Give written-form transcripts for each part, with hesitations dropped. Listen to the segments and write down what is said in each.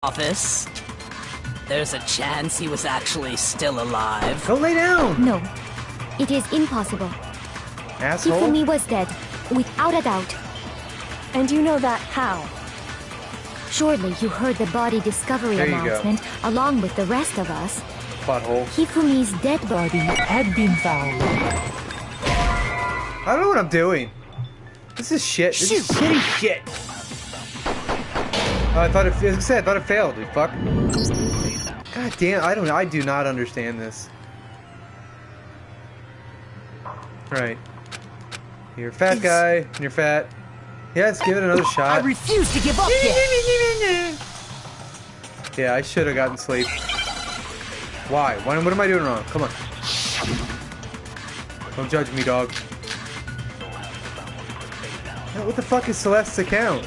office. There's a chance he was actually still alive. Go lay down! No, it is impossible. Asshole. Hifumi was dead, without a doubt. And you know that how? Surely you heard the body discovery There you announcement along with the rest of us. Butthole. Hifumi's dead body Had been found. I don't know what I'm doing. This is shit. This is shitty shit. Oh, I thought it. As I said, I thought it failed. Dude, fuck. God damn! I do not understand this. Right. You're a fat guy, and you're fat. Yes, give it another shot. I refuse to give up yet. Yeah, I should have gotten sleep. Why? What am I doing wrong? Come on. Don't judge me, dog. What the fuck is Celeste's account?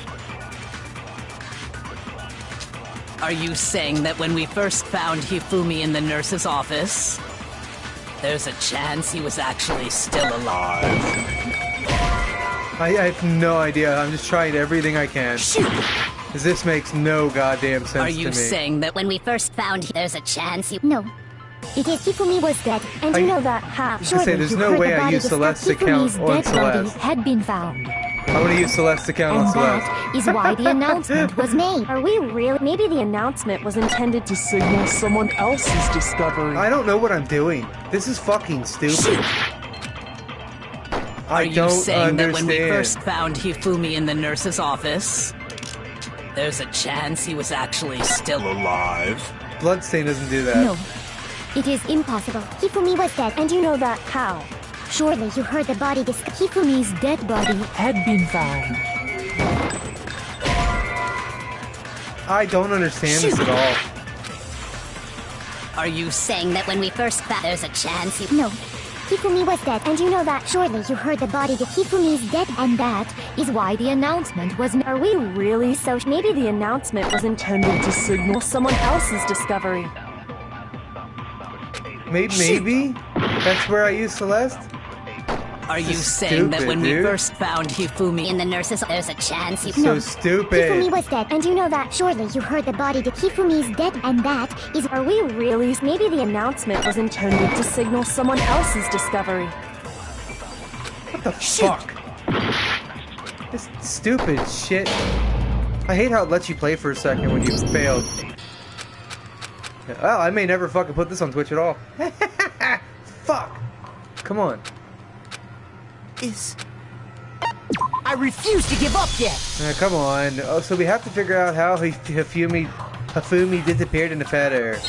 Are you saying that when we first found Hifumi in the nurse's office, there's a chance he was actually still alive? I have no idea. I'm just trying everything I can. Because this makes no goddamn sense to me. Are you saying that when we first found there's a chance he... No. It is Hifumi was dead, and you know that how. Say, there's no way I use Celeste's account on Celeste. Had been found. I want to use Celeste's account on And Celeste. that is why the announcement was made. Are we really? Maybe the announcement was intended to signal someone else's discovery. I don't know what I'm doing. This is fucking stupid. Are you saying that when we understand. first found Hifumi in the nurse's office, there's a chance he was actually still alive? Bloodstain doesn't do that. No. It is impossible. Hifumi was dead, And you know that how? surely you heard the body Hifumi's dead body. Had been found. I don't understand this at all. Are you saying that when we first found there's a chance he... No. Hifumi was dead, and you know that surely you heard the body Hifumi's dead, and that is why the announcement was made. Are we really so? Maybe the announcement was intended to signal someone else's discovery. Maybe? That's where I use Celeste? Are you This is saying that stupid, when dude. we first found Hifumi in the nurse's there's a chance he... So Hifumi stupid. was dead, and you know that surely you heard the body Hifumi's dead, and that is... Are we really? Maybe the announcement was intended to signal someone else's discovery. What the fuck? This stupid shit. I hate how it lets you play for a second when you failed. Well, I may never fucking put this on Twitch at all. Fuck. Come on. I refuse to give up yet. Come on. Oh, so we have to figure out how Hifumi disappeared in the fat air.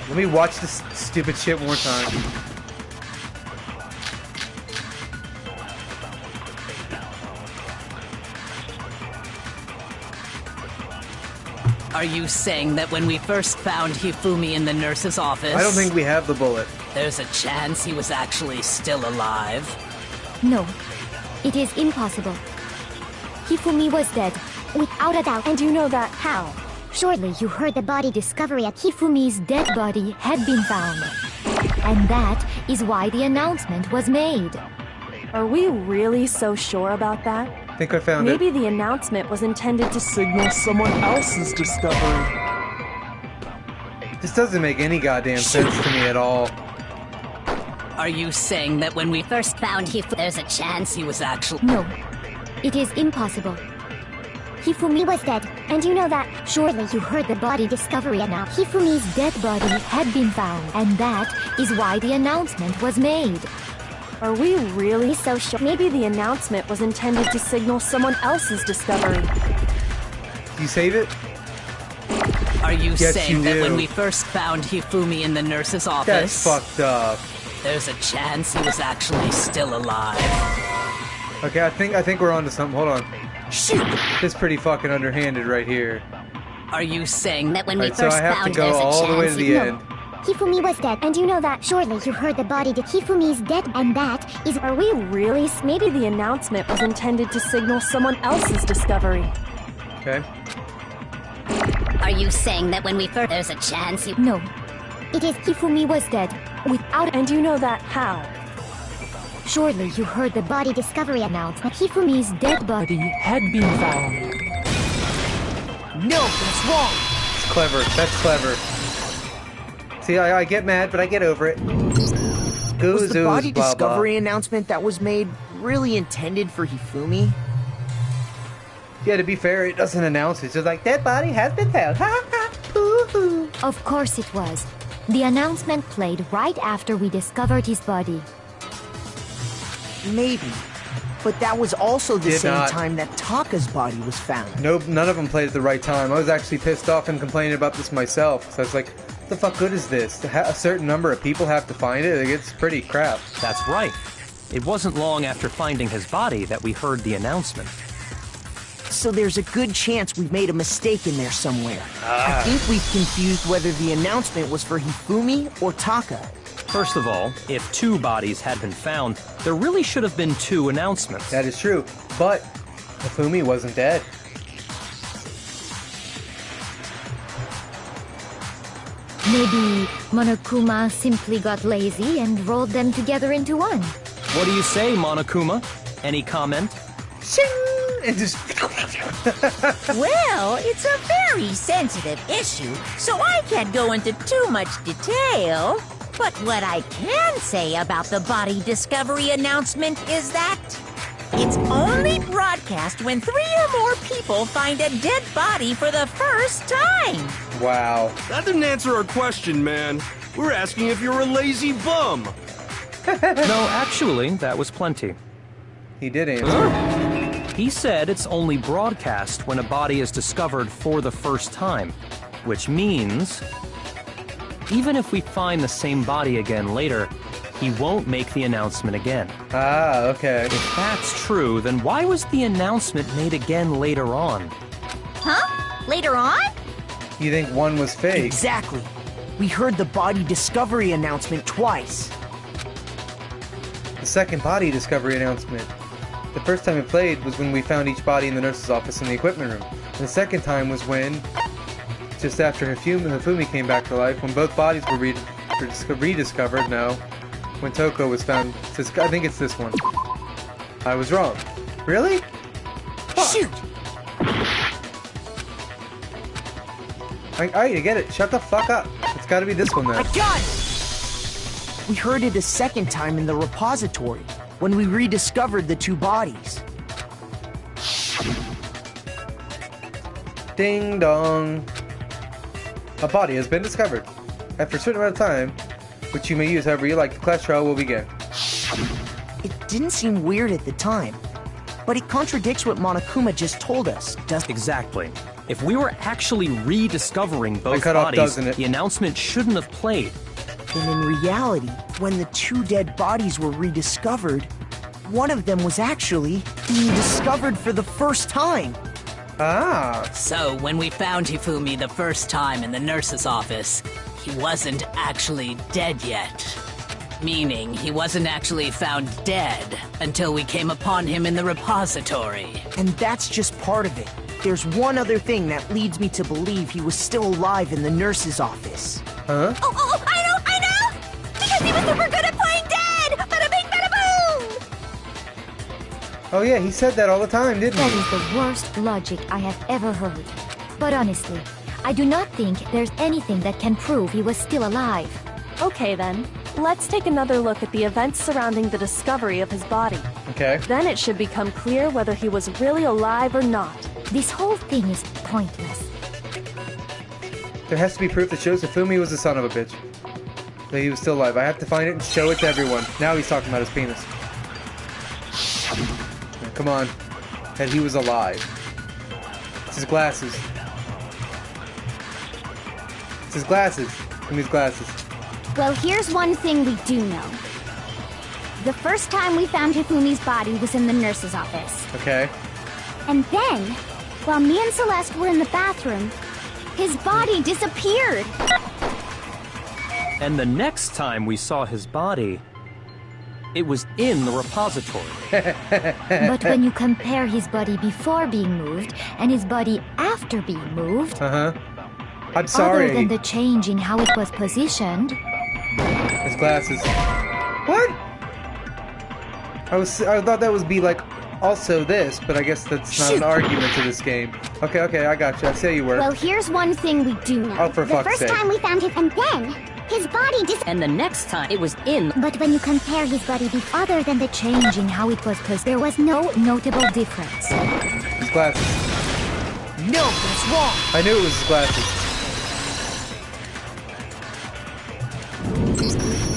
Let me watch this stupid shit one more time. Are you saying that when we first found Hifumi in the nurse's office... I don't think we have the bullet. there's a chance he was actually still alive? No. It is impossible. Hifumi was dead, without a doubt. And you know that how? Surely you heard the body discovery at Hifumi's dead body had been found. And that is why the announcement was made. Are we really so sure about that? I think I found Maybe it. the announcement was intended to signal someone else's discovery. This doesn't make any goddamn sense to me at all. Are you saying that when we first found Hifumi there's a chance he was actually... No. It is impossible. Hifumi was dead, and you know that. Surely you heard the body discovery announcement. Hifumi's dead body had been found, and that is why the announcement was made. Are we really so sure? Maybe the announcement was intended to signal someone else's discovery. Do you save it? Are you Yes, saying you that do. when we first found Hifumi in the nurse's office... That's fucked up. there's a chance he was actually still alive? Okay, I think we're on to something. Hold on. This is pretty fucking underhanded right here. Are you saying that when we Alright, so first I have to found go there's a all the way to chance the he... end. Hifumi was dead, and you know that. Surely you heard the body Hifumi's dead, and that is... Are we really? Maybe the announcement was intended to signal someone else's discovery. Okay. Are you saying that when we first there's a chance he... No. It is Hifumi was dead, without... And you know that how? Surely you heard the body discovery announcement. Hifumi's dead body Had been found. No, that's wrong. It's clever. That's clever. See, I get mad, but I get over it. Was the body discovery announcement that was made really intended for Hifumi? Yeah, to be fair, it doesn't announce it. It's just like, that body has been found. Ha ha, hoo. Of course it was. The announcement played right after we discovered his body. Maybe. But that was also the Did same not. time that Taka's body was found. Nope, none of them played at the right time. I was actually pissed off and complaining about this myself. So I was like, what the fuck good is this? A certain number of people have to find it? Like, it's pretty crap. That's right. It wasn't long after finding his body that we heard the announcement. So there's a good chance we've made a mistake in there somewhere. I think we've confused whether the announcement was for Hifumi or Taka. First of all, if 2 bodies had been found, there really should have been 2 announcements. That is true. But Hifumi wasn't dead. Maybe Monokuma simply got lazy and rolled them together into one. What do you say, Monokuma? Any comment? Shing! And just... Well, it's a very sensitive issue, so I can't go into too much detail. But what I can say about the body discovery announcement is that it's only broadcast when 3 or more people find a dead body for the first time. Wow. That didn't answer our question, man. We're asking if you're a lazy bum. No, actually, that was plenty. He did answer. He said it's only broadcast when a body is discovered for the first time, which means even if we find the same body again later, he won't make the announcement again. Ah, okay. If that's true, then why was the announcement made again later on? Huh? Later on? You think one was fake? Exactly. We heard the body discovery announcement twice. The second body discovery announcement. The first time it played was when we found each body in the nurse's office in the equipment room. And the second time was when, just after Hifumi came back to life, when both bodies were rediscovered. No, when Toko was found. I think it's this one. I was wrong. Really? Fuck. Shoot! I get it. Shut the fuck up. It's gotta be this one I then. got it! We heard it a second time in the repository, when we rediscovered the 2 bodies. Ding dong. A body has been discovered. After a certain amount of time, which you may use however you like, the class trial will begin. It didn't seem weird at the time, but it contradicts what Monokuma just told us, doesn't it? Exactly. If we were actually rediscovering both cut off, bodies, doesn't it? the announcement shouldn't have played. And in reality, when the 2 dead bodies were rediscovered, one of them was actually being discovered for the first time. Ah. So, when we found Hifumi the first time in the nurse's office, he wasn't actually dead yet. Meaning, he wasn't actually found dead until we came upon him in the repository. And that's just part of it. There's one other thing that leads me to believe he was still alive in the nurse's office. Huh? Oh, I know! Because he was super good at playing dead! Bada bing, bada boom! Oh yeah, he said that all the time, didn't That he? is the worst logic I have ever heard. But honestly, I do not think there's anything that can prove he was still alive. Okay then, let's take another look at the events surrounding the discovery of his body. Okay. Then it should become clear whether he was really alive or not. This whole thing is pointless. There has to be proof that shows Hifumi was the son of a bitch. That he was still alive. I have to find it and show it to everyone. Now he's talking about his penis. Come on. That he was alive. It's his glasses. It's his glasses. Give me his glasses. Well, here's one thing we do know. The first time we found Hifumi's body was in the nurse's office. Okay. And then, while me and Celeste were in the bathroom, his body disappeared. And the next time we saw his body, it was in the repository. But when you compare his body before being moved and his body after being moved, I'm sorry. other than the change in how it was positioned, His glasses. What? I thought that would be like Also this, but I guess that's not an argument to this game. Okay, I gotcha. I say you were. Well, here's one thing we do know. Oh, for fuck's sake. The first time we found him, and then his body And the next time, it was in. But when you compare his body, other than the change in how it was posed, there was no notable difference. His glasses. No, that's wrong. I knew it was his glasses.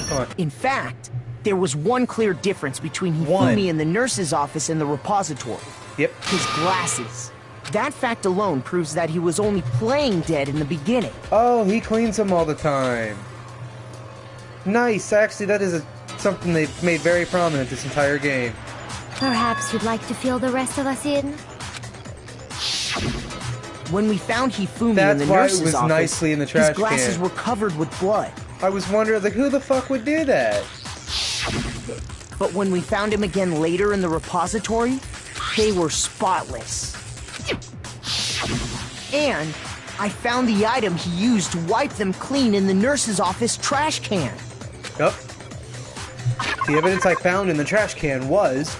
Come on. In fact, there was one clear difference between Hifumi in the nurse's office and the repository. Yep. His glasses. That fact alone proves that he was only playing dead in the beginning. Oh, he cleans them all the time. Nice. Actually, that is something they've made very prominent this entire game. Perhaps you'd like to fill the rest of us in? When we found Hifumi That's in the why it nurse's was office, nicely in the trash his glasses can. were covered with blood. I was wondering, like, who the fuck would do that? But when we found him again later in the repository, they were spotless. And I found the item he used to wipe them clean in the nurse's office trash can. Yup. The evidence I found in the trash can was...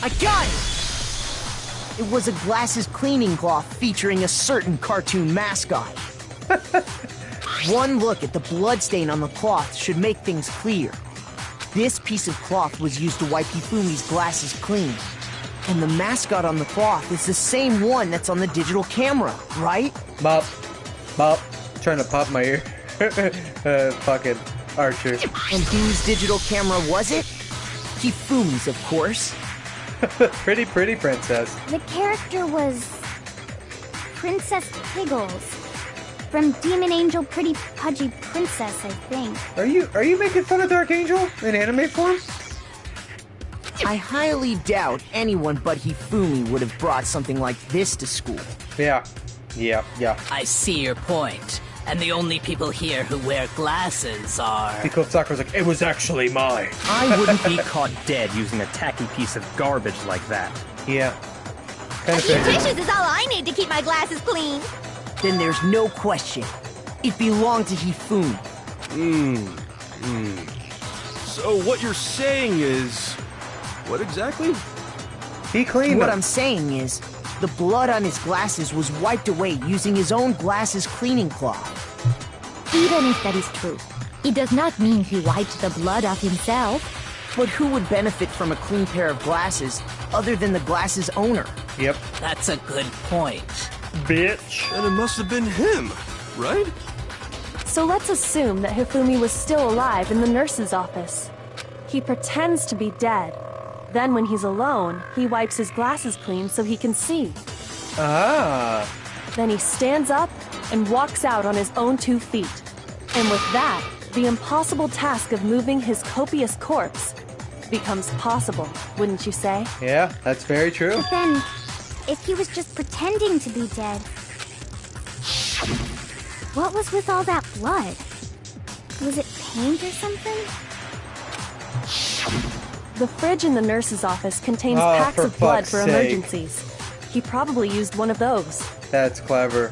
I got it! It was a glasses cleaning cloth featuring a certain cartoon mascot. One look at the bloodstain on the cloth should make things clear. This piece of cloth was used to wipe Hifumi's glasses clean. And the mascot on the cloth is the same one that's on the digital camera, right? Mop. Trying to pop my ear. Fucking Archer. And whose digital camera was it? Hifumi's, of course. Pretty princess. The character was Princess Piggles from Demon Angel Pretty Pudgy Princess, I think. Are you making fun of Dark Angel in anime form? I highly doubt anyone but Hifumi would have brought something like this to school. Yeah. I see your point. And the only people here who wear glasses are... Because Sakura's like, it was actually mine. I wouldn't be caught dead using a tacky piece of garbage like that. Yeah. A few tissues is all I need to keep my glasses clean. Then there's no question. It belonged to Hifumi. So what you're saying is... What exactly? He cleaned What them. I'm saying is, the blood on his glasses was wiped away using his own glasses cleaning cloth. Even if that is true, it does not mean he wiped the blood off himself. But who would benefit from a clean pair of glasses other than the glasses owner? Yep. That's a good point. Bitch. And it must have been him, right? So let's assume that Hifumi was still alive in the nurse's office. He pretends to be dead. Then when he's alone, he wipes his glasses clean so he can see. Ah. Then he stands up and walks out on his own 2 feet. And with that, the impossible task of moving his copious corpse becomes possible, wouldn't you say? Yeah, that's very true. But then, if he was just pretending to be dead, what was with all that blood? Was it paint or something? The fridge in the nurse's office contains Oh, packs for of blood fuck's for sake. emergencies. He probably used one of those. That's clever.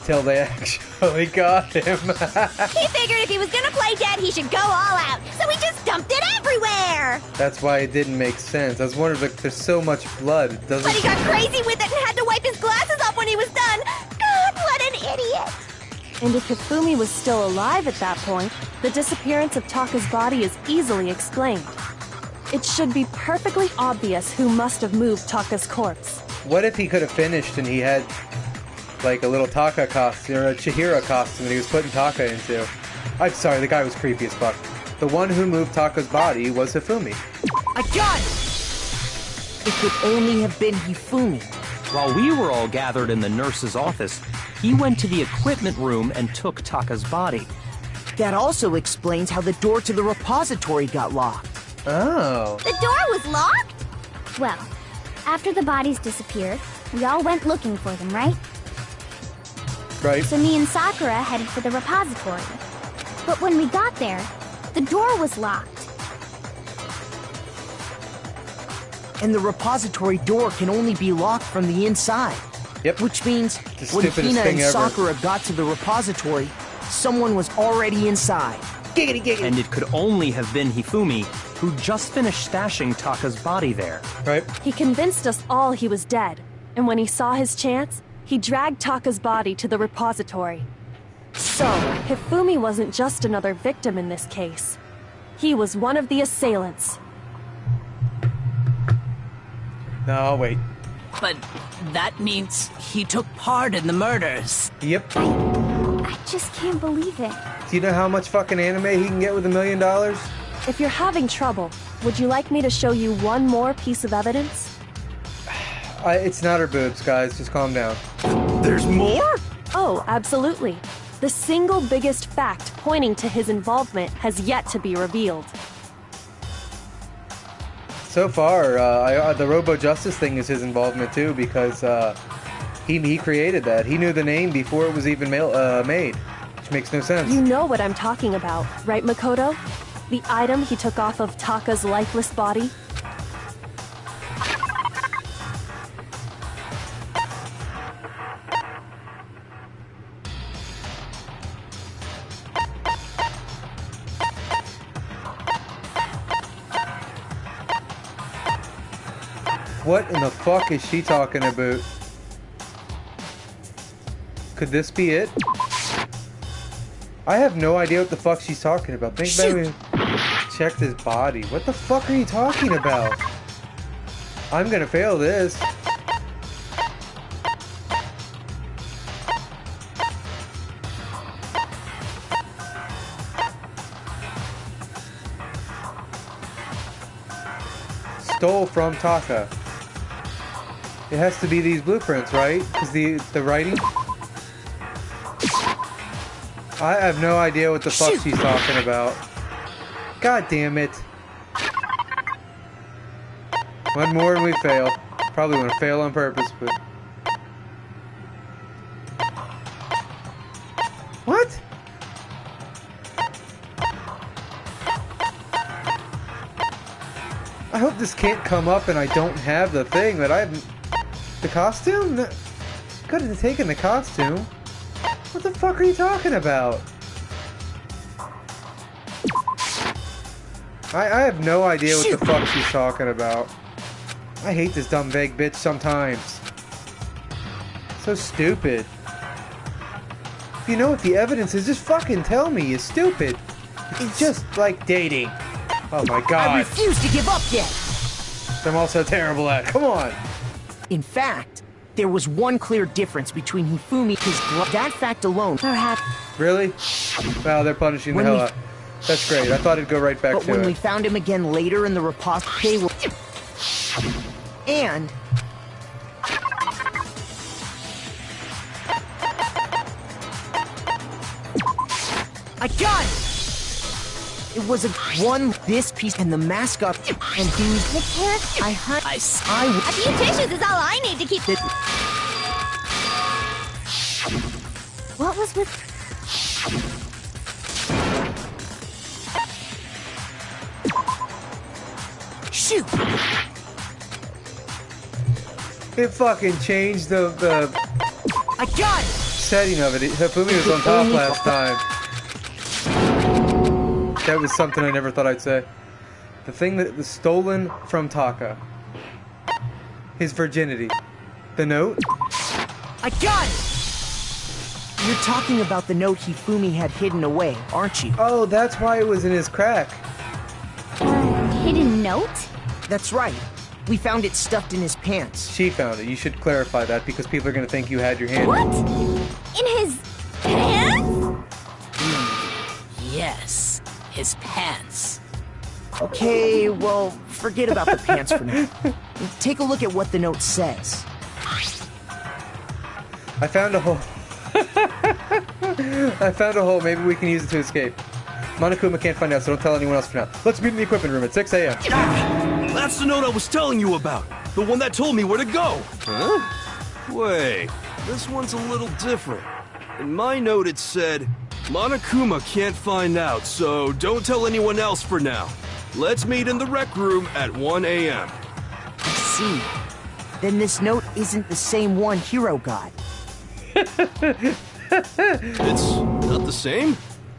Till they actually got him. He figured if he was gonna play dead, he should go all out. So he just dumped it everywhere. That's why it didn't make sense. I was wondering, like, there's so much blood. It doesn't... But he got crazy with it and had to wipe his glasses off when he was done. God, what an idiot. And if Hifumi was still alive at that point, the disappearance of Taka's body is easily explained. It should be perfectly obvious who must have moved Taka's corpse. What if he could have finished and he had, like, a little Taka costume, or a Chihiro costume that he was putting Taka into? I'm sorry, the guy was creepy as fuck. The one who moved Taka's body was Hifumi. I got it! It could only have been Hifumi. While we were all gathered in the nurse's office, he went to the equipment room and took Taka's body. That also explains how the door to the repository got locked. Oh. The door was locked? Well, after the bodies disappeared, we all went looking for them, right? Right. So me and Sakura headed for the repository. But when we got there, the door was locked. And the repository door can only be locked from the inside. Yep. Which means The when stupidest Hina thing and ever. Sakura got to the repository, someone was already inside. Giggity, giggity. And it could only have been Hifumi, who just finished stashing Taka's body there. Right? He convinced us all he was dead, and when he saw his chance, he dragged Taka's body to the repository. So, Hifumi wasn't just another victim in this case. He was one of the assailants. No, wait. But that means he took part in the murders. Yep. I just can't believe it. Do you know how much fucking anime he can get with $1 million? If you're having trouble, would you like me to show you one more piece of evidence? It's not her boobs, guys. Just calm down. There's more? Oh, absolutely. The single biggest fact pointing to his involvement has yet to be revealed. So far, the Robo Justice thing is his involvement too, because he created that. He knew the name before it was even made, which makes no sense. You know what I'm talking about, right, Makoto? The item he took off of Taka's lifeless body? What in the fuck is she talking about? Could this be it? I have no idea what the fuck she's talking about. Think about it. Checked his body. What the fuck are you talking about? I'm gonna fail this. Stole from Taka. It has to be these blueprints, right? Is the writing? I have no idea what the fuck she's talking about. God damn it. One more and we fail. Probably want to fail on purpose, but... What? I hope this can't come up and I don't have the thing that I have... The costume? No. Could have taken the costume. What the fuck are you talking about? I have no idea what the fuck she's talking about. I hate this dumb vague bitch sometimes. So stupid. If you know what the evidence is, just fucking tell me, you stupid. It's just like dating. Oh my god. I refuse to give up yet. I'm also terrible at. Come on. In fact, there was one clear difference between Hifumi and his blood. That fact alone, perhaps. Really? Wow, they're punishing the hell out. That's great. I thought it'd go right back to it. But when we found him again later in the repository, and I got it. It was this piece and the mascot and who's The character. A few tissues is all I need to keep it. What was with... Shoot! It fucking changed the I got it. setting of it. Hifumi was on top last time. That was something I never thought I'd say. The thing that was stolen from Taka. His virginity. The note? I got it! You're talking about the note Hifumi had hidden away, aren't you? Oh, that's why it was in his crack. Hidden note? That's right. We found it stuffed in his pants. She found it. You should clarify that because people are going to think you had your hand. What? In his pants? Yes, his pants. Okay, well, forget about the pants for now. Take a look at what the note says. I found a hole. I found a hole. Maybe we can use it to escape. Monokuma can't find out, so don't tell anyone else for now. Let's meet in the equipment room at 6 a.m. That's the note I was telling you about. The one that told me where to go. Huh? Wait, this one's a little different. In my note it said, Monokuma can't find out, so don't tell anyone else for now. Let's meet in the rec room at 1 a.m. I see. Then this note isn't the same one Hiro got. It's not the same?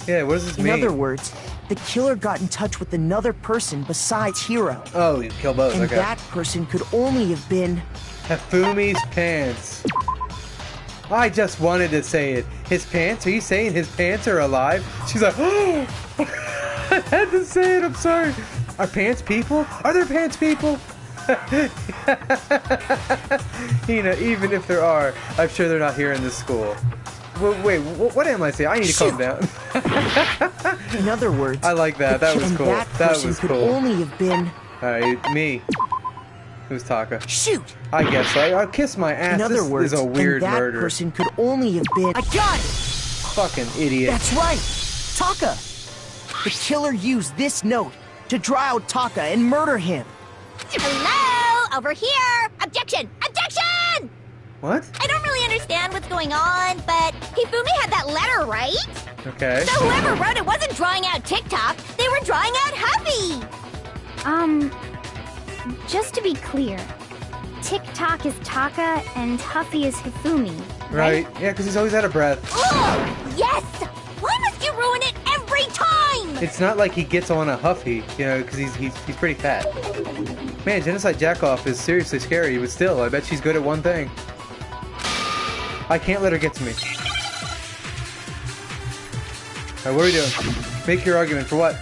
Yeah, what does this mean? In other words, the killer got in touch with another person besides Hiro. Oh, you kill both, And okay. that person could only have been... Hifumi's pants. I just wanted to say it. His pants? Are you saying his pants are alive? She's like, oh! I had to say it, I'm sorry. Are pants people? Are there pants people? You know, even if there are, I'm sure they're not here in this school. Wait, what am I saying? I need to calm down. In other words, I like that. That was cool. That was could cool. only have been... Alright, me. Who's Taka? Shoot! I guess so. I'll kiss my ass. In other This words, is a weird and that murder. person could only have been... I got it! Fucking idiot. That's right! Taka! The killer used this note to draw out Taka and murder him. Hello? Over here! Objection! Objection! What? I don't really understand what's going on, but Hifumi had that letter, right? Okay. So whoever wrote it wasn't drawing out TikTok, they were drawing out Huffy! Just to be clear, TikTok is Taka and Huffy is Hifumi, Right. Yeah, because he's always out of breath. Oh, yes! Why must you ruin it every time? It's not like he gets on a Huffy, you know, because he's pretty fat. Man, Genocide Jackoff is seriously scary, but still, I bet she's good at one thing. I can't let her get to me. Alright, what are we doing? Make your argument for what?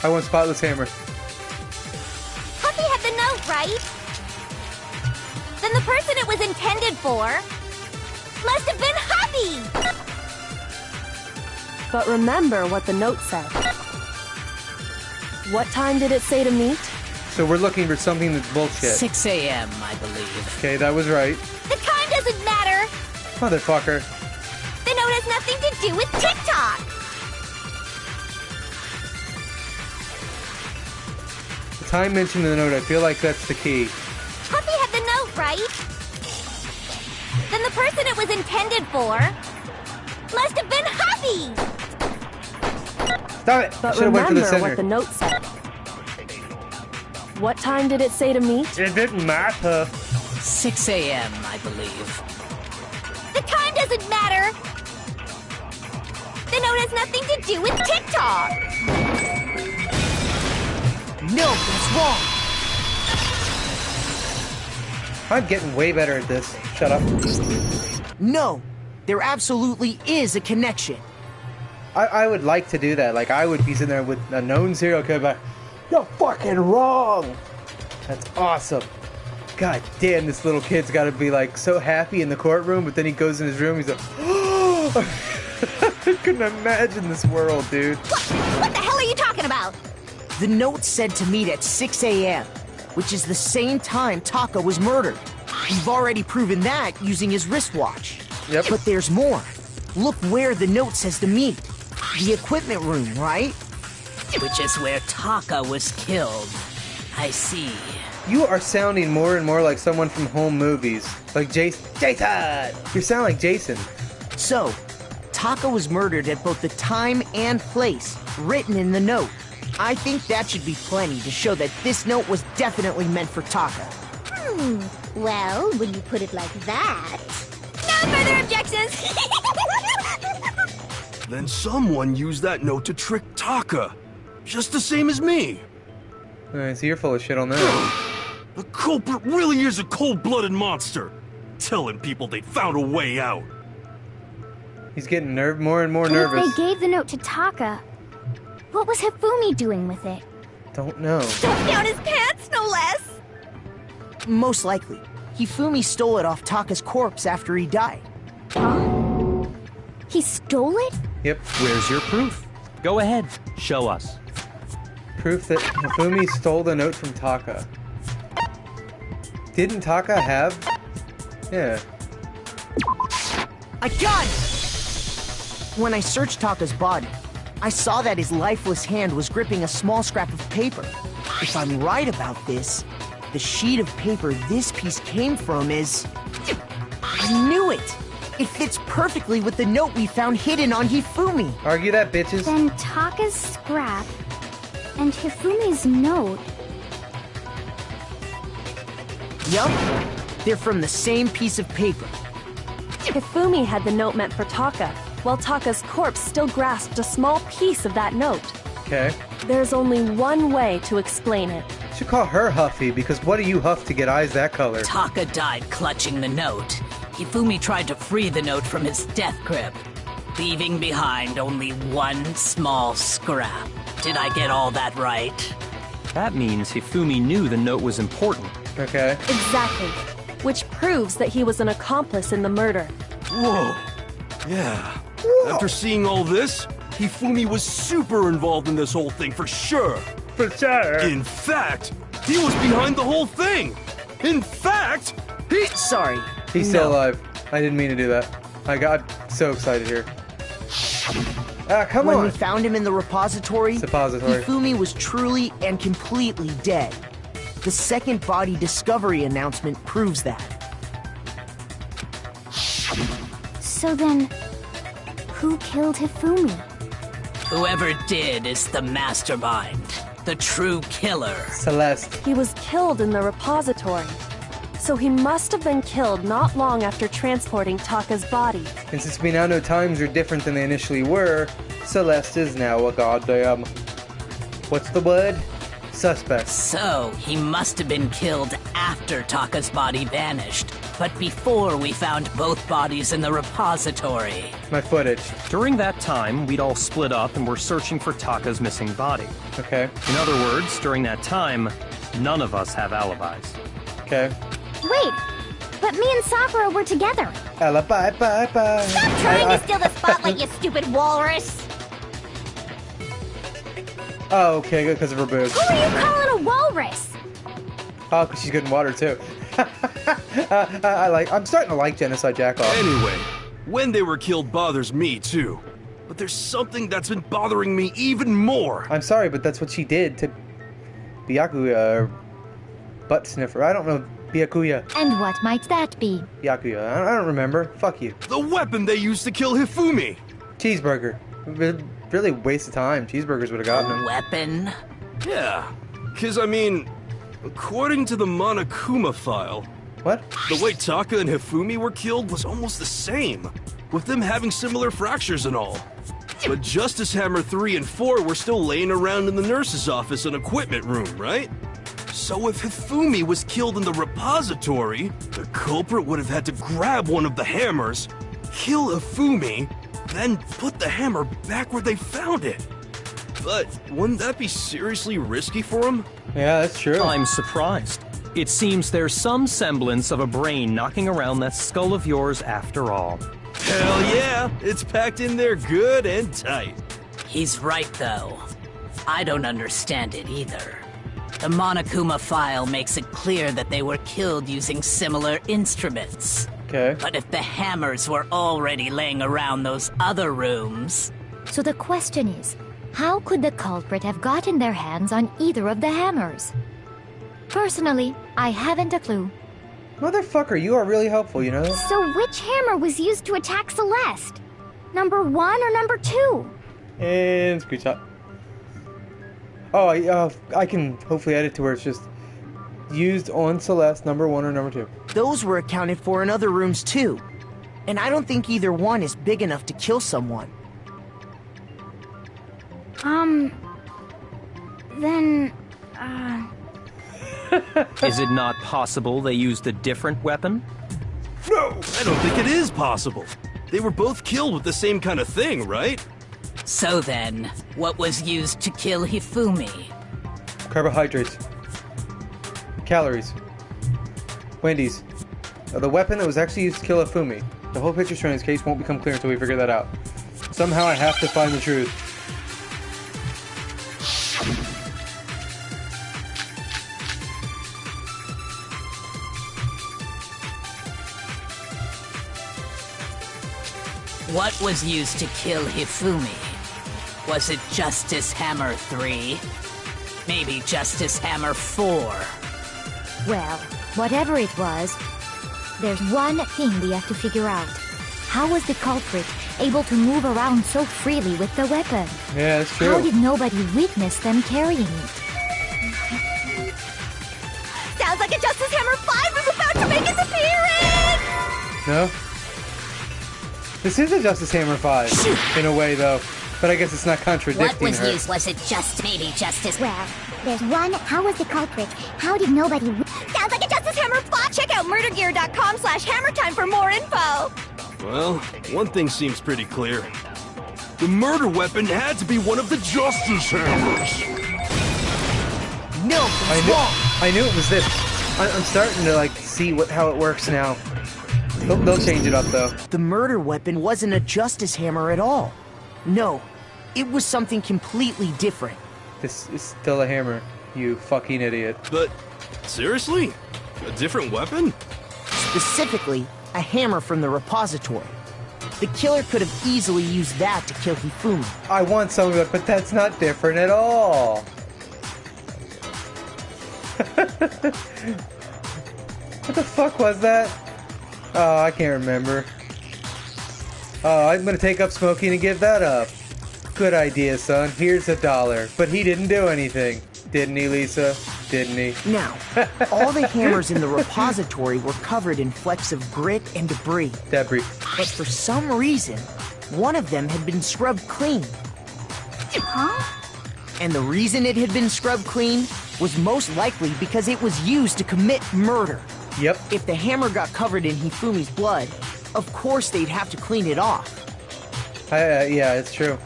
I want Spotless Hammer. Huffy had the note, right? Then the person it was intended for must have been Huffy! But remember what the note said. What time did it say to meet? So we're looking for something that's bullshit. 6 a.m., I believe. Okay, that was right. The time doesn't matter! Motherfucker. The note has nothing to do with TikTok! The time mentioned in the note, I feel like that's the key. Huffy had the note, right? Then the person it was intended for must have been Huffy! Stop it! I But should have went for the remember center. what the note said. What time did it say to meet? It didn't matter. 6 a.m., I believe. The time doesn't matter! The note has nothing to do with TikTok! No, that's wrong! I'm getting way better at this. Shut up. No, there absolutely is a connection. I would like to do that. Like, I would be sitting there with a known serial killer, like, you're fucking wrong! That's awesome. God damn, this little kid's gotta be, like, so happy in the courtroom, but then he goes in his room, he's like, oh! I couldn't imagine this world, dude. What the hell are you talking about? The note said to meet at 6 a.m., which is the same time Taka was murdered. You've already proven that using his wristwatch. Yep. But there's more. Look where the note says to meet. The equipment room, right? Which is where Taka was killed. I see. You are sounding more and more like someone from home movies. Like Jason. You sound like Jason. So, Taka was murdered at both the time and place written in the note. I think that should be plenty to show that this note was definitely meant for Taka. Well, when you put it like that... No further objections! Then someone used that note to trick Taka. Just the same as me. Alright, so you're full of shit on that. The culprit really is a cold-blooded monster. Telling people they found a way out. He's getting more and more And nervous. if they gave the note to Taka, what was Hifumi doing with it? Don't know. Stuffed down his pants, no less! Most likely, Hifumi stole it off Taka's corpse after he died. He stole it? Yep. Where's your proof? Go ahead, show us. Proof that Hifumi stole the note from Taka. Didn't Taka have... Yeah. I got it! When I searched Taka's body, I saw that his lifeless hand was gripping a small scrap of paper. If I'm right about this, the sheet of paper this piece came from is... I knew it! It fits perfectly with the note we found hidden on Hifumi. Argue that, bitches. Then Taka's scrap and Hifumi's note. Yup. They're from the same piece of paper. Hifumi had the note meant for Taka, while Taka's corpse still grasped a small piece of that note. Okay. There's only one way to explain it. Should call her Huffy, because what do you huff to get eyes that color? Taka died clutching the note. Hifumi tried to free the note from his death grip, leaving behind only one small scrap. Did I get all that right? That means Hifumi knew the note was important. Okay. Exactly. Which proves that he was an accomplice in the murder. Whoa. Yeah. After seeing all this, Hifumi was super involved in this whole thing for sure. For sure. In fact, he was behind the whole thing. In fact, he... Sorry. He's still alive. I didn't mean to do that. I got so excited here. Come When on. we found him in the repository, Suppository. Hifumi was truly and completely dead. The second body discovery announcement proves that. So then, who killed Hifumi? Whoever did is the mastermind, the true killer. Celeste. He was killed in the repository. So he must have been killed not long after transporting Taka's body. And since we now know times are different than they initially were, Celeste is now a goddamn... What's the word? Suspect. So, he must have been killed after Taka's body vanished, but before we found both bodies in the repository. My footage. During that time, we'd all split up and were searching for Taka's missing body. Okay. In other words, during that time, none of us have alibis. Okay. Wait, but me and Sakura were together. Alibi, bye, bye. Stop trying to steal the spotlight, you stupid walrus! Oh, okay, good, because of her boobs. Who are you calling a walrus? Oh, because she's good in water, too. I'm starting to like Genocide Jackoff. Anyway, when they were killed bothers me too. But there's something that's been bothering me even more. I'm sorry, but that's what she did to Byakuya, or Butt Sniffer. I don't know. Byakuya. And what might that be? Byakuya. I don't remember. Fuck you. The weapon they used to kill Hifumi. Cheeseburger. Really waste of time. Cheeseburgers would have gotten him. Weapon? Yeah, because I mean, according to the Monokuma file, What? the way Taka and Hifumi were killed was almost the same, with them having similar fractures and all. But Justice Hammer 3 and 4 were still laying around in the nurse's office and equipment room, right? So if Hifumi was killed in the repository, the culprit would have had to grab one of the hammers, kill Hifumi, then put the hammer back where they found it. But wouldn't that be seriously risky for him? Yeah, that's true. I'm surprised. It seems there's some semblance of a brain knocking around that skull of yours after all. Hell yeah, it's packed in there good and tight. He's right, though. I don't understand it either. The Monokuma file makes it clear that they were killed using similar instruments. Okay. But if the hammers were already laying around those other rooms... So the question is, how could the culprit have gotten their hands on either of the hammers? Personally, I haven't a clue. Motherfucker, you are really helpful, you know? So which hammer was used to attack Celeste? Number 1 or number 2? And screenshot. Oh, I can hopefully edit to where it's just used on Celeste, number 1 or number 2. Those were accounted for in other rooms too. And I don't think either one is big enough to kill someone. Then, Is it not possible they used a different weapon? No, I don't think it is possible. They were both killed with the same kind of thing, right? So then, what was used to kill Hifumi? Carbohydrates. Calories. Wendy's. The weapon that was actually used to kill Hifumi. The whole picture showing his case won't become clear until we figure that out. Somehow I have to find the truth. What was used to kill Hifumi? Was it Justice Hammer 3? Maybe Justice Hammer 4? well, whatever it was, there's one thing we have to figure out. How was the culprit able to move around so freely with the weapon? Yeah, that's How true. did nobody witness them carrying it? Sounds like a Justice Hammer 5 is about to make its appearance! No? This is a Justice Hammer 5, in a way, though. But I guess it's not contradicting What was her. used? Was it just maybe Justice? Well, there's one. How was the culprit? How did nobody... Sounds like a Justice Hammer plot. Check out murdergear.com/hammertime for more info. Well, one thing seems pretty clear. The murder weapon had to be one of the Justice Hammers. No, I knew it was this. I'm starting to, like, see how it works now. They'll change it up, though. the murder weapon wasn't a Justice Hammer at all. No, it was something completely different. This is still a hammer, you fucking idiot. But, seriously? A different weapon? Specifically, a hammer from the repository. The killer could have easily used that to kill Hifumi. I want some of it, but that's not different at all. What the fuck was that? Oh, I can't remember. Oh, I'm gonna take up smoking and give that up. Good idea, son. Here's $1. But he didn't do anything. Didn't he, Lisa? Didn't he? Now, all the hammers in the repository were covered in flecks of grit and debris. Debris. But for some reason, one of them had been scrubbed clean. Huh? And the reason it had been scrubbed clean was most likely because it was used to commit murder. Yep. If the hammer got covered in Hifumi's blood, of course they'd have to clean it off. Yeah, it's true.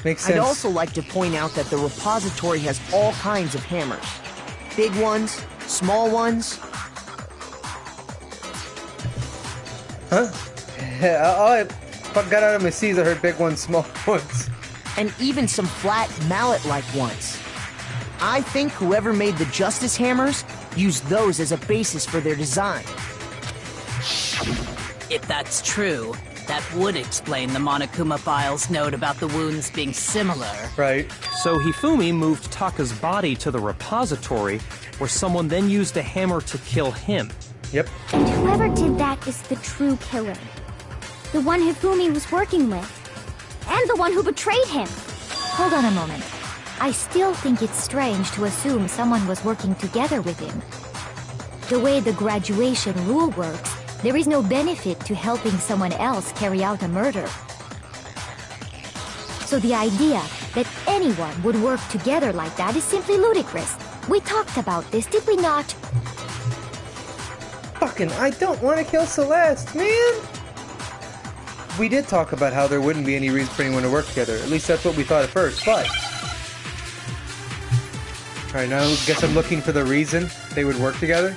Makes sense. I'd also like to point out that the repository has all kinds of hammers. Big ones, small ones. Huh? All I got out of my C's, I heard big ones, small ones. And even some flat mallet-like ones. I think whoever made the Justice Hammers used those as a basis for their design. If that's true, that would explain the Monokuma file's note about the wounds being similar. Right. So Hifumi moved Taka's body to the repository, where someone then used a hammer to kill him. Yep. And whoever did that is the true killer. The one Hifumi was working with. And the one who betrayed him. Hold on a moment. I still think it's strange to assume someone was working together with him. The way the graduation rule works, there is no benefit to helping someone else carry out a murder. So the idea that anyone would work together like that is simply ludicrous. We talked about this, did we not? Fucking, I don't want to kill Celeste, man! We did talk about how there wouldn't be any reason for anyone to work together. At least that's what we thought at first, but... Alright, now I guess I'm looking for the reason they would work together.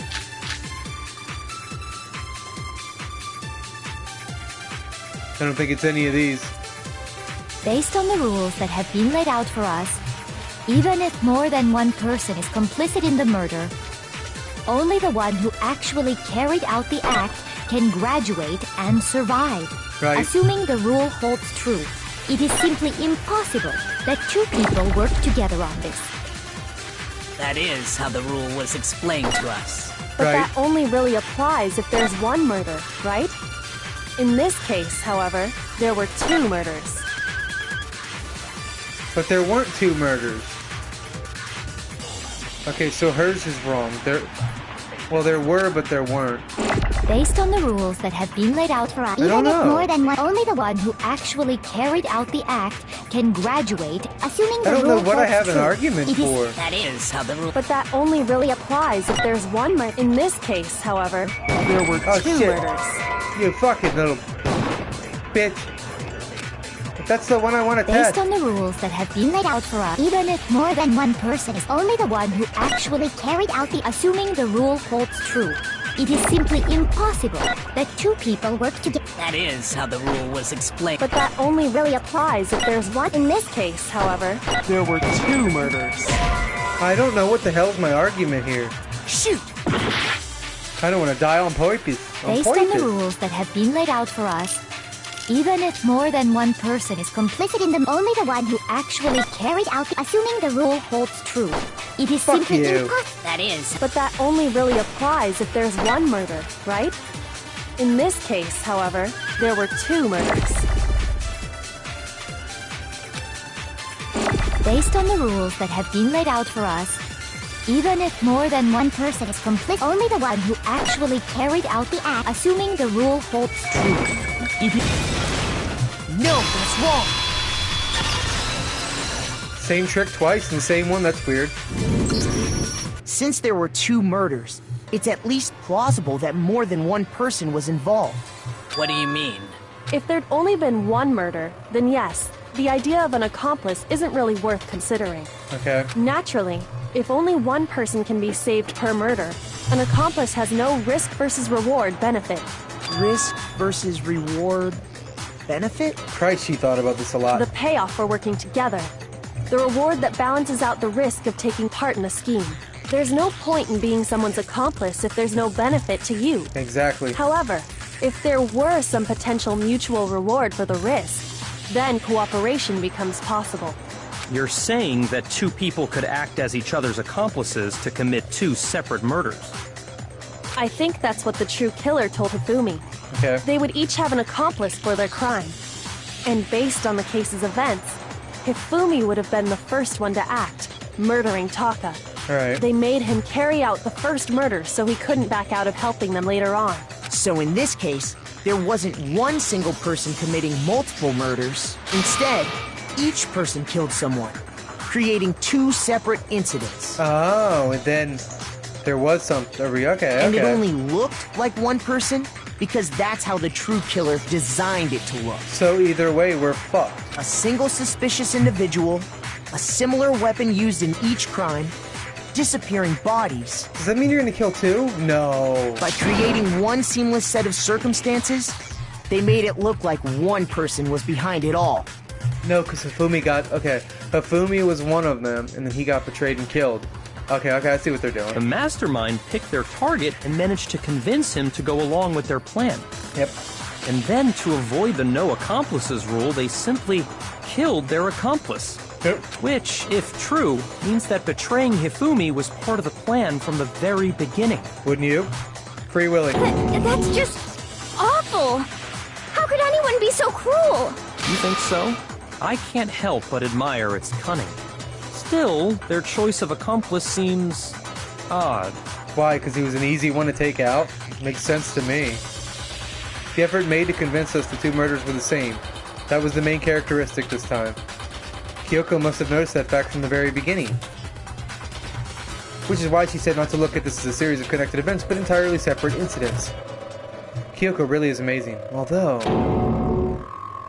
I don't think it's any of these. Based on the rules that have been laid out for us, even if more than one person is complicit in the murder, only the one who actually carried out the act can graduate and survive. Right. Assuming the rule holds true, it is simply impossible that two people work together on this. That is how the rule was explained to us. But Right. that only really applies if there's one murder, right? In this case, however, there were two murders. But there weren't two murders. Okay, so hers is wrong. Well, there were, but there weren't. Based on the rules that have been laid out for us, I don't even if know. more than one, only the one who actually carried out the act can graduate, assuming the I don't rule know what I holds have an true. argument It is- for. That is how the rule... But that only really applies if there's one murder. In this case, however, there were Oh, two shit. murders. You fucking little bitch. That's the one I want to Based test. on the rules that have been laid out for us, even if more than one person is only the one who actually carried out the assuming the rule holds true. It is simply impossible that two people work together. That is how the rule was explained. But that only really applies if there's one. In this case, however, there were two murders. I don't know what the hell's my argument here. Shoot! I don't want to die on purpose. Based on the rules that have been laid out for us, even if more than one person is complicit in them, only the one who actually carried out the assuming the rule holds true. It is Fuck simply you. impossible. That is... But that only really applies if there's one murder, right? In this case, however, there were two murders. Based on the rules that have been laid out for us, Even if more than one person is complicit, only the one who actually carried out the act, assuming the rule holds true. No, that's wrong. Same trick twice and same one? That's weird. Since there were 2 murders, it's at least plausible that more than one person was involved. What do you mean? If there'd only been one murder, then yes, the idea of an accomplice isn't really worth considering. Okay. Naturally, if only one person can be saved per murder, an accomplice has no risk versus reward benefit. Risk versus reward benefit? Christ, she thought about this a lot. The payoff for working together. The reward that balances out the risk of taking part in a scheme. There's no point in being someone's accomplice if there's no benefit to you. Exactly. However, if there were some potential mutual reward for the risk, then cooperation becomes possible. You're saying that 2 people could act as each other's accomplices to commit 2 separate murders. I think that's what the true killer told Hifumi. Okay. They would each have an accomplice for their crime. And based on the case's events, Hifumi would have been the first one to act, murdering Taka. Alright. They made him carry out the first murder so he couldn't back out of helping them later on. So in this case, there wasn't one single person committing multiple murders. Instead, each person killed someone, creating 2 separate incidents. Oh, and then there was some... Okay, And it only looked like one person because that's how the true killer designed it to look. So either way, we're fucked. A single suspicious individual, a similar weapon used in each crime, disappearing bodies. Does that mean you're gonna kill 2? No. By creating one seamless set of circumstances, they made it look like one person was behind it all. No, because Hifumi got... Okay, Hifumi was one of them, and then he got betrayed and killed. Okay, I see what they're doing. The mastermind picked their target and managed to convince him to go along with their plan. Yep. And then, to avoid the no accomplices rule, they simply killed their accomplice. Yep. Which, if true, means that betraying Hifumi was part of the plan from the very beginning. Wouldn't you? Free willing. That's just awful. How could anyone be so cruel? You think so? I can't help but admire its cunning. Still, their choice of accomplice seems odd. Why? Because he was an easy one to take out? Makes sense to me. The effort made to convince us the 2 murders were the same. That was the main characteristic this time. Kyoko must have noticed that fact from the very beginning. Which is why she said not to look at this as a series of connected events, but entirely separate incidents. Kyoko really is amazing. Although,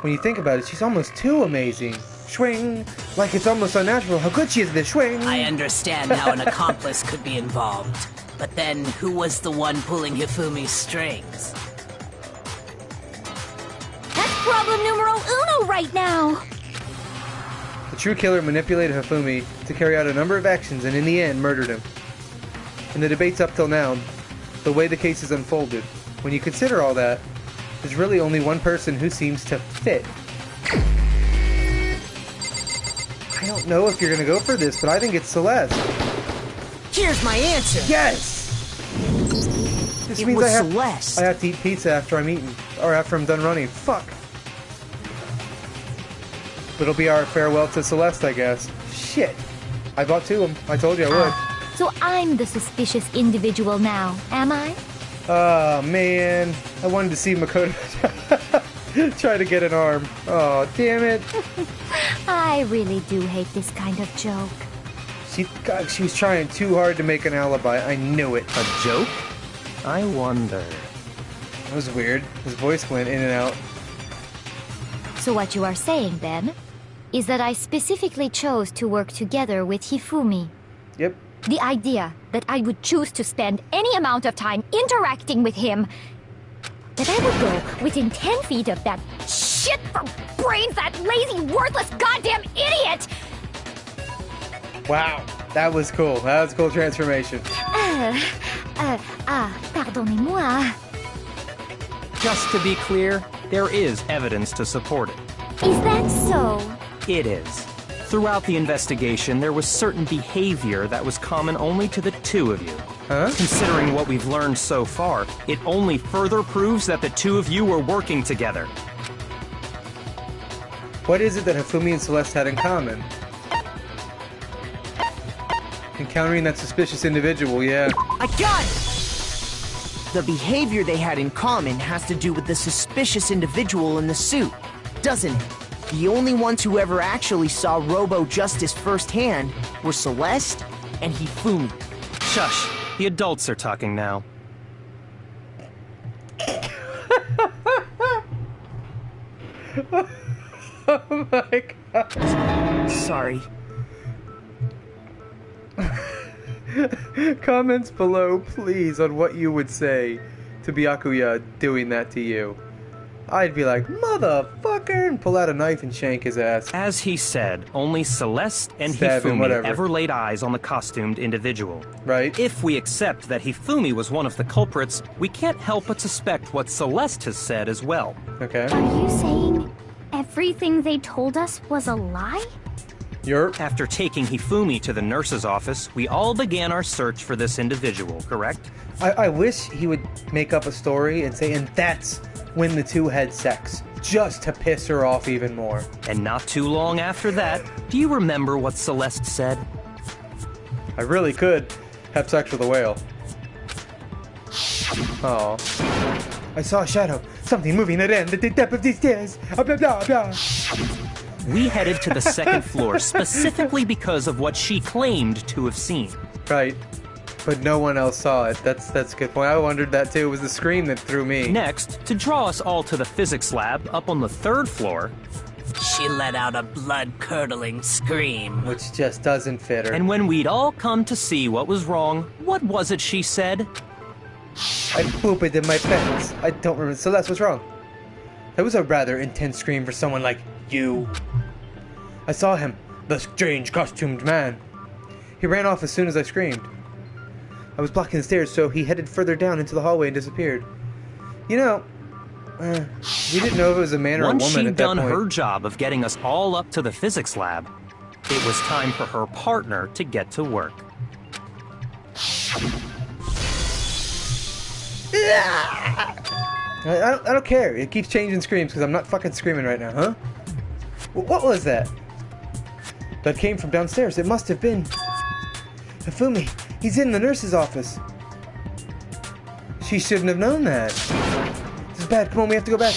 when you think about it, she's almost too amazing. Swing! Like it's almost unnatural how good she is at this swing! I understand how an accomplice could be involved, but then who was the one pulling Hifumi's strings? That's problem numero uno right now. The true killer manipulated Hifumi to carry out a number of actions and in the end murdered him. In the debates up till now, the way the case is unfolded, when you consider all that, there's really only one person who seems to fit. I don't know if you're gonna go for this, but I think it's Celeste. Here's my answer. Yes! This It means was I Celeste. have to eat pizza after I'm eating, or after I'm done running. Fuck. It'll be our farewell to Celeste, I guess. Shit. I bought 2 of them. I told you I would. So I'm the suspicious individual now, am I? Oh, man. I wanted to see Makoto try to get an arm. Oh, damn it. I really do hate this kind of joke. God, she was trying too hard to make an alibi. I knew it. A joke? I wonder. That was weird. His voice went in and out. So what you are saying, then, is that I specifically chose to work together with Hifumi. Yep. The idea that I would choose to spend any amount of time interacting with him, that I would go within 10 feet of that shit for brains, that lazy, worthless, goddamn idiot! Wow. That was cool. That was a cool transformation. Pardonnez-moi. Just to be clear, there is evidence to support it. Is that so? It is. Throughout the investigation, there was certain behavior that was common only to the 2 of you. Huh? Considering what we've learned so far, it only further proves that the 2 of you were working together. What is it that Hifumi and Celeste had in common? Encountering that suspicious individual, yeah. I got it! The behavior they had in common has to do with the suspicious individual in the suit, doesn't it? The only ones who ever actually saw Robo-Justice firsthand were Celeste and Hifumi. Shush. The adults are talking now. Oh my god. Sorry. Comments below, please, on what you would say to Byakuya doing that to you. I'd be like, motherfucker, and pull out a knife and shank his ass. As he said, only Celeste and Stab him, Hifumi whatever. ever laid eyes on the costumed individual. Right? If we accept that Hifumi was one of the culprits, we can't help but suspect what Celeste has said as well. Okay. Are you saying everything they told us was a lie? Yerp. After taking Hifumi to the nurse's office, we all began our search for this individual, correct? I wish he would make up a story and say, and that's when the two had sex. Just to piss her off even more. And not too long after that, do you remember what Celeste said? I really could have sex with a whale. Oh. I saw a shadow. Something moving at the depth of these stairs. Blah, blah, blah. We headed to the second floor specifically because of what she claimed to have seen. Right. But no one else saw it. That's a good point. I wondered that too. It was the scream that threw me. Next, to draw us all to the physics lab up on the third floor, She let out a blood-curdling scream. Which just doesn't fit her. and when we'd all come to see what was wrong, what was it she said? I pooped in my pants. I don't remember. Celeste, what's wrong? That was a rather intense scream for someone like you. I saw him, the strange costumed man. He ran off as soon as I screamed. I was blocking the stairs, so he headed further down into the hallway and disappeared. You know, we didn't know if it was a man or a Once woman she'd at that done point. her job of getting us all up to the physics lab, it was time for her partner to get to work. I don't care. It keeps changing screams because I'm not fucking screaming right now, huh? What was that? That came from downstairs. It must have been Hifumi. He's in the nurse's office. She shouldn't have known that. This is bad. Come on, we have to go back.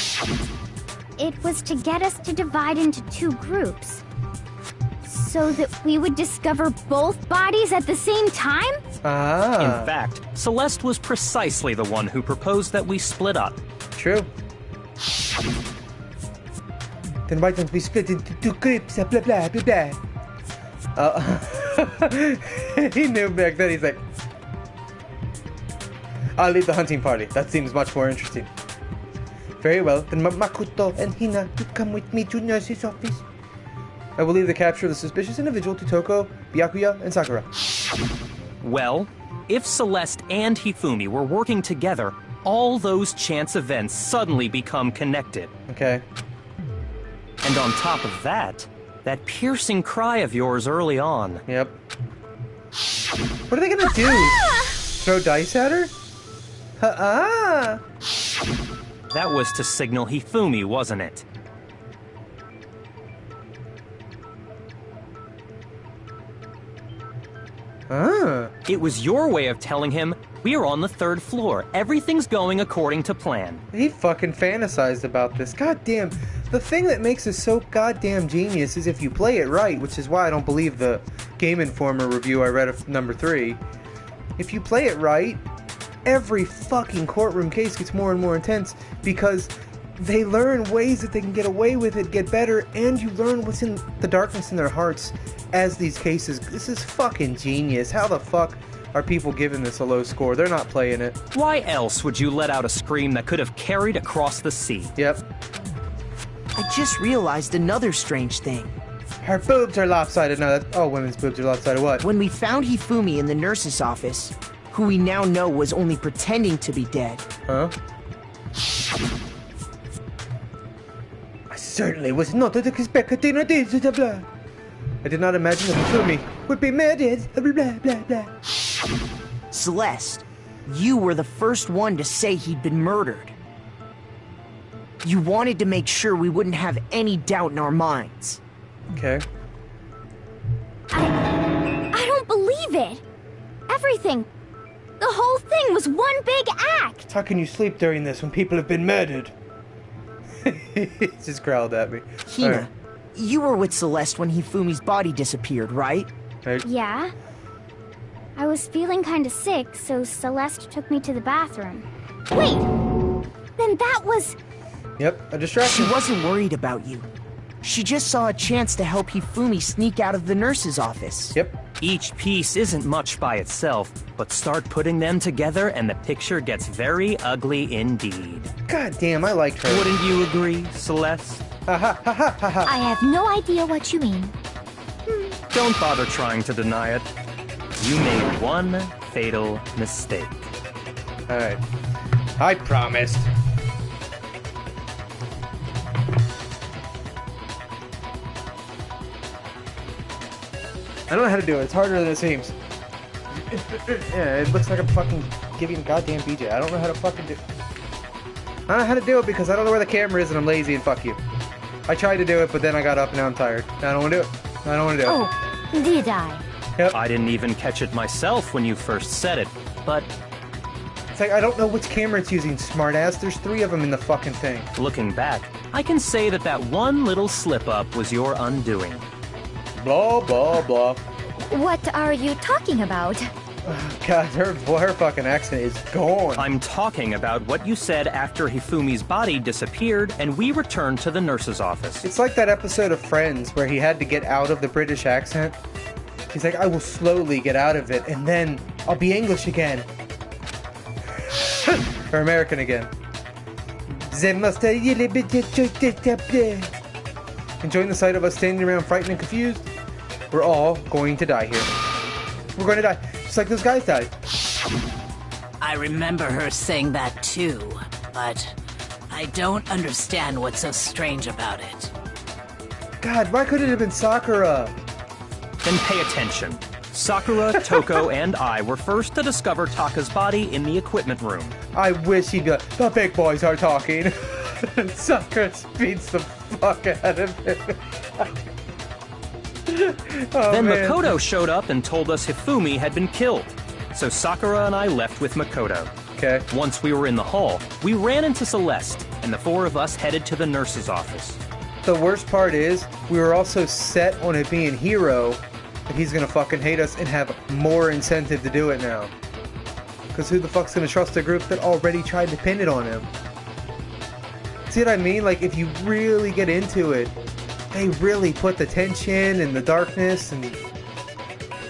It was to get us to divide into two groups. So that we would discover both bodies at the same time? Ah. In fact, Celeste was precisely the one who proposed that we split up. True. Then why don't we split into two groups? Blah, blah, blah, blah. He knew back then. He's like, I'll lead the hunting party. That seems much more interesting. Very well. Then Makoto and Hina, you come with me to nurse's office. I will leave the capture of the suspicious individual to Toko, Byakuya, and Sakura. Well, if Celeste and Hifumi were working together, all those chance events suddenly become connected. Okay. And on top of that, that piercing cry of yours early on. Yep. What are they gonna do? Throw dice at her? That was to signal Hifumi, wasn't it? It was your way of telling him, we're on the third floor. Everything's going according to plan. He fucking fantasized about this. Goddamn. The thing that makes it so goddamn genius is if you play it right, which is why I don't believe the Game Informer review I read of number 3. If you play it right, every fucking courtroom case gets more and more intense because they learn ways that they can get away with it, get better, and you learn what's in the darkness in their hearts as these cases. This is fucking genius. How the fuck are people giving this a low score? They're not playing it. Why else would you let out a scream that could have carried across the sea? Yep. I just realized another strange thing. Her boobs are lopsided. No, that's all women's boobs are lopsided. What? When we found Hifumi in the nurse's office, who we now know was only pretending to be dead, Huh? I certainly was not expecting this. Blah, blah. I did not imagine that Hifumi would be murdered. Blah, blah, blah, blah. Celeste, you were the first one to say he'd been murdered. You wanted to make sure we wouldn't have any doubt in our minds. Okay. I don't believe believe it. Everything. The whole thing was one big act. How can you sleep during this when people have been murdered? He just growled at me. Hina, Alright. you were with Celeste when Hifumi's body disappeared, right? Right. Yeah. I was feeling kinda sick, so Celeste took me to the bathroom. Wait. Then that was... Yep, a She distraction. wasn't worried about you. She just saw a chance to help Hifumi sneak out of the nurse's office. Yep. Each piece isn't much by itself, but start putting them together and the picture gets very ugly indeed. God damn, I liked her. Wouldn't you agree, Celeste? Ha ha ha ha ha ha. I have no idea what you mean. Don't bother trying to deny it. You made one fatal mistake. Alright. I promised. I don't know how to do it. It's harder than it seems. Yeah, it looks like I'm fucking giving goddamn BJ. I don't know how to fucking do it. I don't know how to do it because I don't know where the camera is and I'm lazy and fuck you. I tried to do it, but then I got up and now I'm tired. I don't want to do it. I don't want to do it. Oh, did I? Yep. I didn't even catch it myself when you first said it, but It's like, I don't know which camera it's using, smartass. There's 3 of them in the fucking thing. looking back, I can say that that one little slip-up was your undoing. Blah, blah, blah. What are you talking about? God, her fucking accent is gone. I'm talking about what you said after Hifumi's body disappeared and we returned to the nurse's office. It's like that episode of Friends where he had to get out of the British accent. He's like, I will slowly get out of it, and then I'll be English again. Or American again. Enjoying the sight of us standing around frightened and confused? We're all going to die here. We're going to die. Just like those guys died. I remember her saying that too, but I don't understand what's so strange about it. God, why couldn't it have been Sakura? Then pay attention. Sakura, Toko, and I were first to discover Taka's body in the equipment room. I wish he'd be like, the big boys are talking. Sakura beats the fuck out of him. Oh, Then man. Makoto showed up and told us Hifumi had been killed. So Sakura and I left with Makoto. Okay. Once we were in the hall, we ran into Celeste, and the 4 of us headed to the nurse's office. The worst part is, we were also set on it being Hero, and he's gonna fucking hate us and have more incentive to do it now. Because who the fuck's gonna trust a group that already tried to pin it on him? See what I mean? Like, if you really get into it, they really put the tension and the darkness and...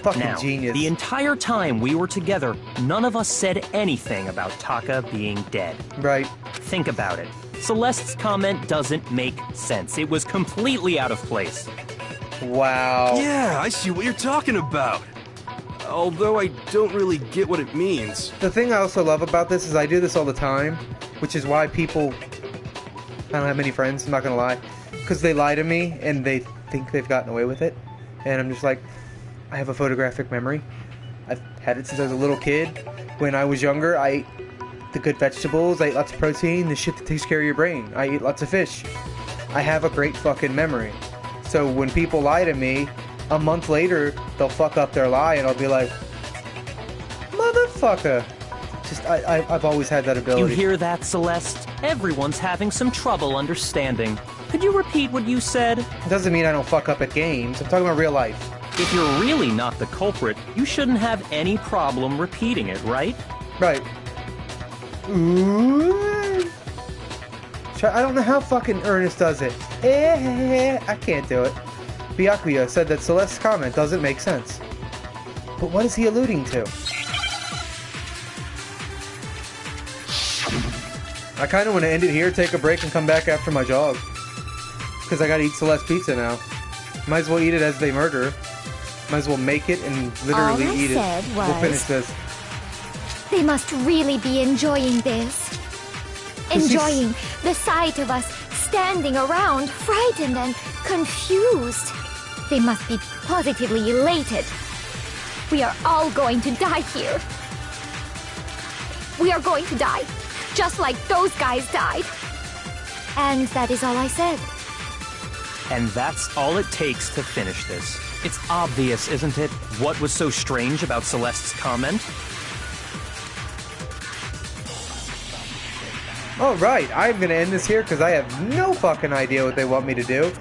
Fucking Now, genius. the entire time we were together, none of us said anything about Taka being dead. Right. Think about it. Celeste's comment doesn't make sense. It was completely out of place. Wow. Yeah, I see what you're talking about. Although I don't really get what it means. The thing I also love about this is I do this all the time, which is why people... I don't have many friends, I'm not gonna lie. Because they lie to me, and they think they've gotten away with it. And I'm just like, I have a photographic memory. I've had it since I was a little kid. When I was younger, I ate the good vegetables, I ate lots of protein, the shit that takes care of your brain. I eat lots of fish. I have a great fucking memory. So when people lie to me, a month later, they'll fuck up their lie, and I'll be like, motherfucker. Just, I've always had that ability. You hear that, Celeste? Everyone's having some trouble understanding. Could you repeat what you said? Doesn't mean I don't fuck up at games. I'm talking about real life. If you're really not the culprit, you shouldn't have any problem repeating it, right? Right. Ooh. I don't know how fucking Ernest does it. I can't do it. Byakuya said that Celeste's comment doesn't make sense. But what is he alluding to? I kind of want to end it here, take a break, and come back after my jog. Because I gotta eat Celeste pizza now. Might as well eat it as they murder. Might as well make it and literally All I eat said it. was- We'll finish this. They must really be enjoying this. Enjoying the sight of us standing around, frightened and confused. They must be positively elated. We are all going to die here. We are going to die, just like those guys died. And that is all I said. And that's all it takes to finish this. It's obvious, isn't it? What was so strange about Celeste's comment? Alright, I'm gonna end this here because I have no fucking idea what they want me to do.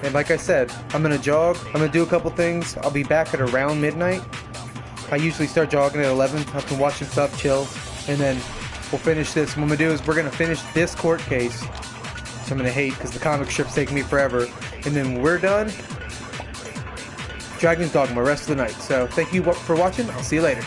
And like I said, I'm gonna jog, I'm gonna do a couple things, I'll be back at around midnight. I usually start jogging at 11, I can watch some stuff, chill, and then we'll finish this. What I'm gonna do is we're gonna finish this court case, which I'm gonna hate because the comic strip's taking me forever. And then when we're done, Dragon's Dogma, rest of the night. So thank you for watching, I'll see you later.